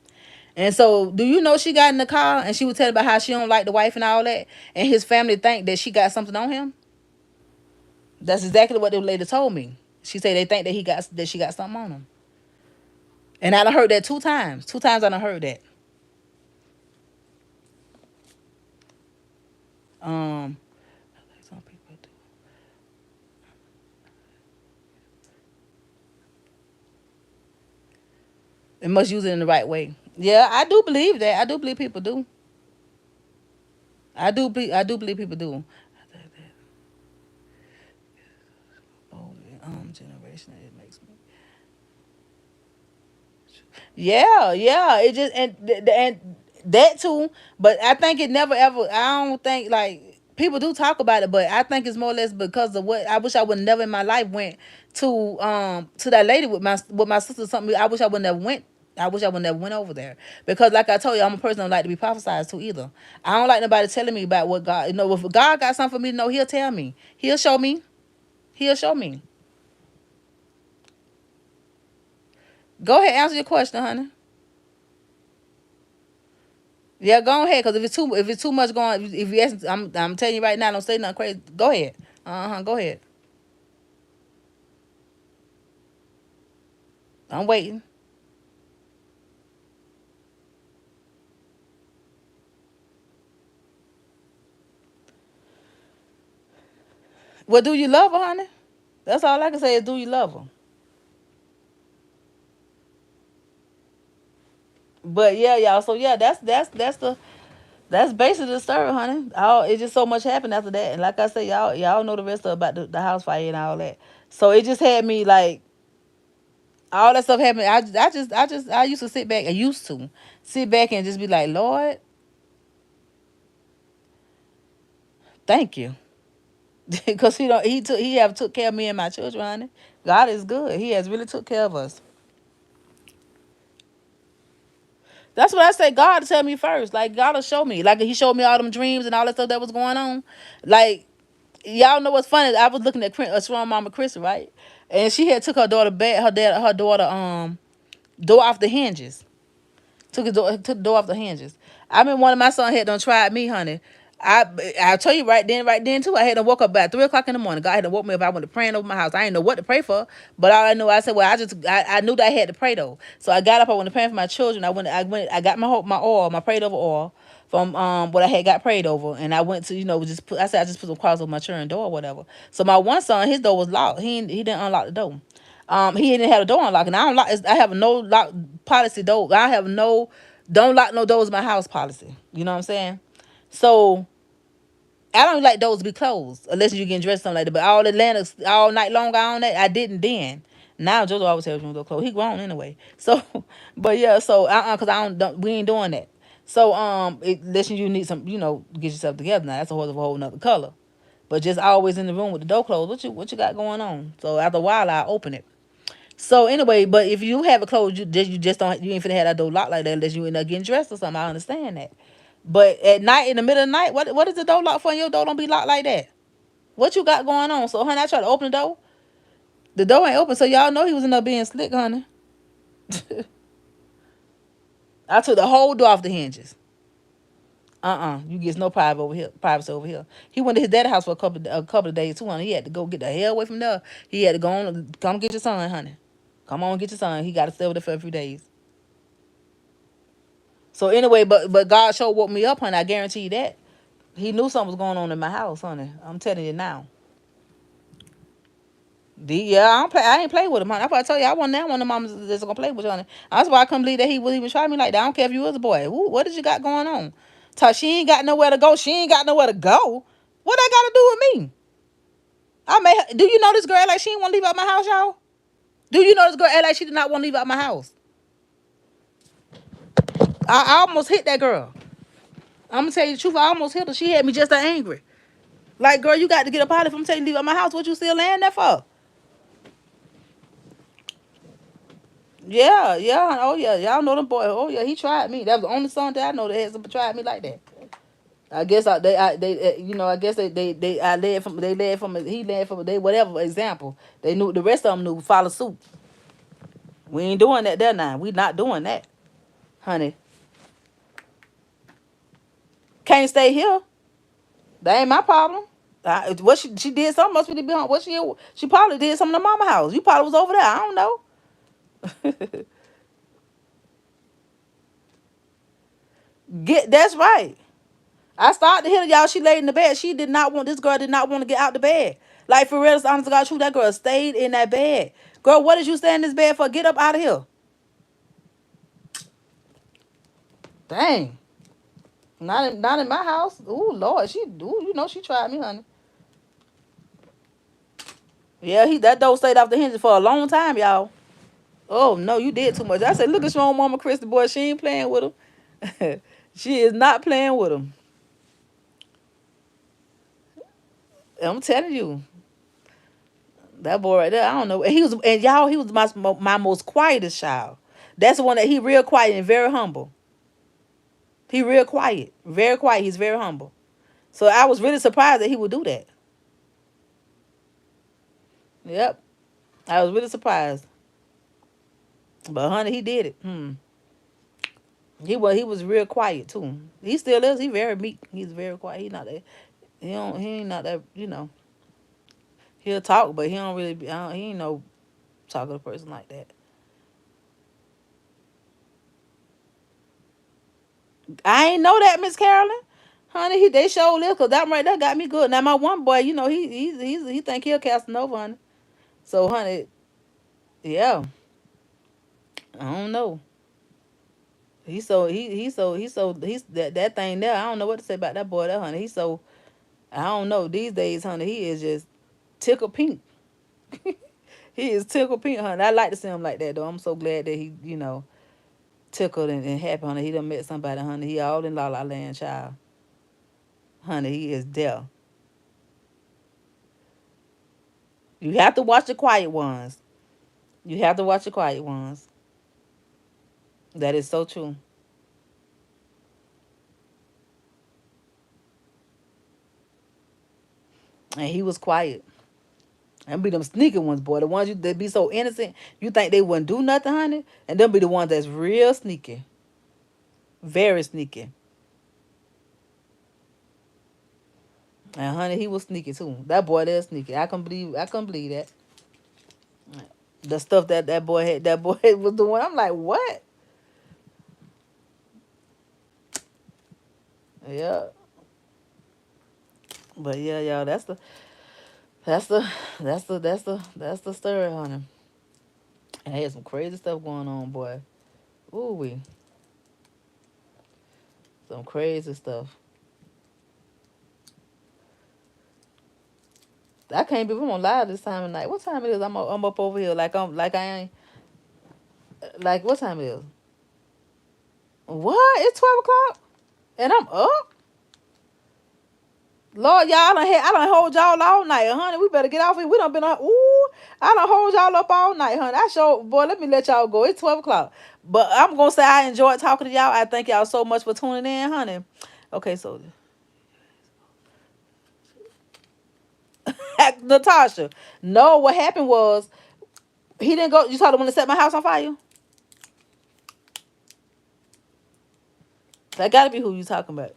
And so, do you know she got in the car and she was telling about how she don't like the wife and all that, and his family think that she got something on him? That's exactly what the lady told me. She said they think that she got something on him, and I done heard that 2 times. 2 times I done heard that. Um, some people do. They must use it in the right way. Yeah, I do believe that. I do believe people do. I do believe people do. Oh, generation. It makes me. Yeah, yeah. It just and that too. But I think it never ever. I don't think, like, people do talk about it, but I think it's more or less because of what I wish I would never in my life went to that lady with my sister. Something I wish I would never went. I wish I would never went over there, because like I told you, I'm a person that don't like to be prophesized to either. I don't like nobody telling me about what God. If God got something for me to know, He'll tell me. He'll show me. He'll show me. Go ahead, answer your question, honey. Yeah, go ahead. Cause if it's too much going, if you ask, I'm telling you right now, don't say nothing crazy. Go ahead. Go ahead. I'm waiting. Well, do you love her, honey? That's all I can say is, do you love her? But yeah, y'all. So yeah, that's basically the story, honey. It just so much happened after that, and like I said, y'all know the rest of about the house fire and all that. So it just had me like all that stuff happened. I used to sit back. I used to sit back and just be like, Lord, thank you. Because he have took care of me and my children, honey. God is good. He has really took care of us. That's what I say. God to tell me first. Like God will show me. Like He showed me all them dreams and all that stuff that was going on. Like y'all know what's funny? I was looking at a strong mama Chris, right? And she had took her daughter back. Her daughter door off the hinges. Took the door off the hinges. I mean, one of my sons had done tried me, honey. I I tell you right then too. I had to woke up about 3 o'clock in the morning. God had to woke me up. I went to praying over my house. I didn't know what to pray for, but all I knew, I said, well, I knew that I had to pray though. So I got up. I went to pray for my children. I got my oil, my prayed over oil from what I had got prayed over, and I went to just put. I said I just put some cross over my children's door or whatever. So my one son, his door was locked. He didn't unlock the door. He didn't have the door unlocked, and I don't lock. I have no lock policy door. I have no don't lock no doors in my house policy. You know what I'm saying? So I don't like doors to be closed unless you getting dressed something like that. But all Atlanta all night long on that, I didn't then. Now Jojo always tells me to go close. He grown anyway. So, but yeah, so cause don't we ain't doing that. So unless you need some, get yourself together. Now that's a whole nother color. But just always in the room with the door closed. What you got going on? So after a while, I open it. So anyway, but if you have it closed, you just don't you ain't finna have that door locked like that unless you end up getting dressed or something. I understand that. But at night, in the middle of the night, what is the door locked for? And your door don't be locked like that. What you got going on? So honey, I tried to open the door. The door ain't open, so y'all know he was in there being slick, honey. I took the whole door off the hinges. You get no privacy over here. He went to his dad's house for a couple of days too, honey. He had to go get the hell away from there. He had to go on, come get your son, honey. Come on, get your son. He got to stay with there for a few days. So anyway, but God sure woke me up, honey. I guarantee you that. He knew something was going on in my house, honey. I'm telling you now. Yeah, I don't play. I ain't play with him, honey. That's why I tell you, I wasn't that one of the mamas that's gonna play with you, honey. That's why I couldn't believe that he would even try me like that. I don't care if you was a boy. Ooh, what did you got going on? So she ain't got nowhere to go. She ain't got nowhere to go. What that got to do with me? Do you know this girl like she didn't want to leave out my house, y'all? Do you know this girl like she did not want to leave out my house? I almost hit that girl. I'm gonna tell you the truth. I almost hit her. She had me just that angry. Like, girl, you got to get up out of it. If I'm telling you to leave out my house, what you still laying there for? Yeah, yeah. Oh, yeah. Y'all know them boy. Oh, yeah. He tried me. That was the only son that I know that had somebody tried me like that. I guess I guess they led from, he led from, they, whatever example. They knew, the rest of them knew, follow suit. We ain't doing that there now. We not doing that, honey. Can't stay here. That ain't my problem. What she did something must be behind. She probably did something in mama house. You probably was over there. I don't know. That's right. I started to hear y'all. She laid in the bed. This girl did not want to get out the bed. Like for real, it's honest to God truth. That girl stayed in that bed. Girl, what did you stay in this bed for? Get up out of here. Dang. Not in my house. Ooh, Lord. She tried me, honey. Yeah, that door stayed off the hinges for a long time, y'all. Oh no, you did too much. I said, look at your own mama, Christy boy. She ain't playing with him. She is not playing with him. I'm telling you, that boy right there. I don't know. He was my most quietest child. That's the one that he real quiet and very humble. He real quiet, very quiet. He's very humble. So I was really surprised that he would do that. Yep, I was really surprised. But honey, he did it. He was real quiet too. He still is. He very meek. He's very quiet. He not that. He ain't not that. He'll talk, but he don't really. He ain't no talking to a person like that. I ain't know that, Miss Carolyn. Honey, they showed live because that right there got me good. Now my one boy, he think he'll Casanova, honey. So honey, yeah, I don't know. He's that thing there. I don't know what to say about that boy there, honey. I don't know. These days, honey, he is just tickle pink. He is tickle pink, honey. I like to see him like that though. I'm so glad that he, tickled and happy, honey. He done met somebody, honey. He all in La La Land, child. Honey, he is there. You have to watch the quiet ones. You have to watch the quiet ones. That is so true. And he was quiet. And be them sneaky ones, boy. The ones that be so innocent, you think they wouldn't do nothing, honey. And them be the ones that's real sneaky. Very sneaky. And honey, he was sneaky too. That boy there sneaky. I couldn't believe that. The stuff that boy had, that boy was doing. I'm like, what? Yeah. But yeah, y'all, that's the that's the story, honey. And had some crazy stuff going on, boy. Ooh we some crazy stuff. I can't believe I'm on live this time of night. What time it is? I'm up over here like I ain't like what time it is? What? It's 12 o'clock and I'm up. Lord, y'all, I done hold y'all all night, honey. We better get off here. We done been on. Ooh, I done hold y'all up all night, honey. I show, boy. Let me let y'all go. It's 12 o'clock. But I'm gonna say I enjoyed talking to y'all. I thank y'all so much for tuning in, honey. Okay, so Natasha, no, what happened was he didn't go. You saw the one that set my house on fire. That gotta be who you talking about.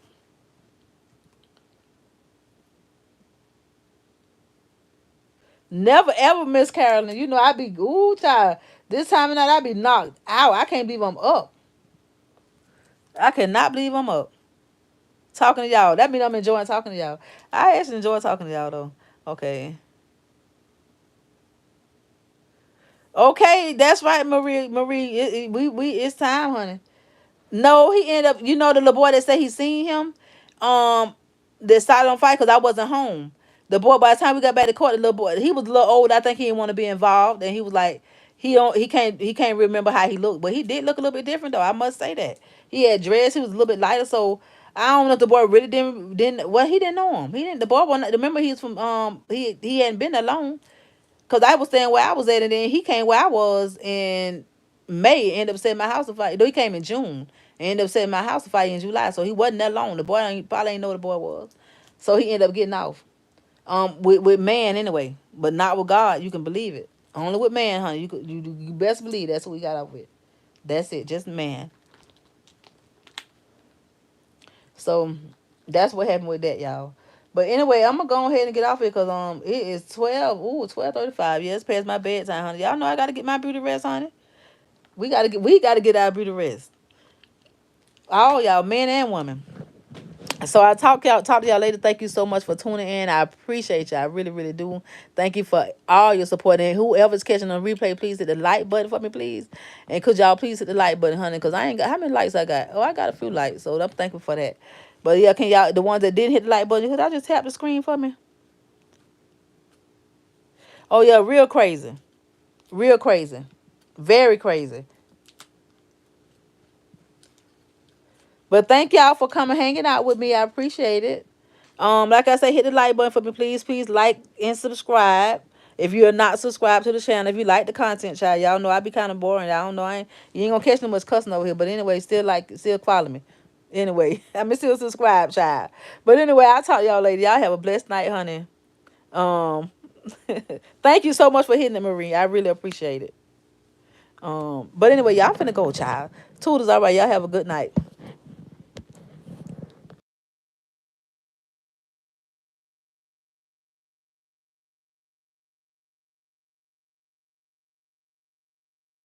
Never ever Miss Carolyn. You know I be ooh child. This time of night I be knocked out. I can't believe I'm up. I cannot believe I'm up. Talking to y'all. That means I'm enjoying talking to y'all. I actually enjoy talking to y'all though. Okay. Okay, that's right, Marie. Marie, we it's time, honey. No, he ended up. You know the little boy that said he seen him, um, that started on fire because I wasn't home. The boy, by the time we got back to court, the little boy, he was a little old. I think he didn't want to be involved, and he was like, he can't remember how he looked, but he did look a little bit different though. I must say that he had dreads. He was a little bit lighter, so I don't know if the boy really didn't. Well, he didn't know him. He didn't. The boy wasn't. Remember, he's from he hadn't been there long. Cause I was staying where I was at, and then he came where I was in May. Ended up setting my house afire. No, he came in June. And ended up setting my house afire in July. So he wasn't that long. The boy probably ain't know what the boy was. So he ended up getting off. With man anyway, but not with God. You can believe it. Only with man, honey. You best believe that's what we got off with. That's it. Just man. So that's what happened with that, y'all. But anyway, I'm gonna go ahead and get off here because it is 12:35. Yeah, it's past my bedtime, honey. Y'all know I gotta get my beauty rest, honey. We gotta get our beauty rest. All y'all, men and women. So I talk to y'all later. Thank you so much for tuning in. I appreciate y'all. I really, really do. Thank you for all your support. And whoever's catching on replay, please hit the like button for me, please. And could y'all please hit the like button, honey? Because I ain't got how many likes I got. Oh, I got a few likes. So I'm thankful for that. But yeah, can y'all the ones that didn't hit the like button, could I just tap the screen for me? Oh yeah, real crazy. Real crazy. Very crazy. But thank y'all for coming hanging out with me. I appreciate it. Like I say, hit the like button for me, please. Please like and subscribe. If you're not subscribed to the channel, if you like the content, child, y'all know I be kind of boring. I don't know. You ain't gonna catch no much cussing over here. But anyway, still follow me. Anyway, I'm still subscribed, child. But anyway, I'll talk to y'all later. Y'all have a blessed night, honey. Um, thank you so much for hitting it, Marie. I really appreciate it. But anyway, y'all finna go, child. Toodles, all right. Y'all have a good night.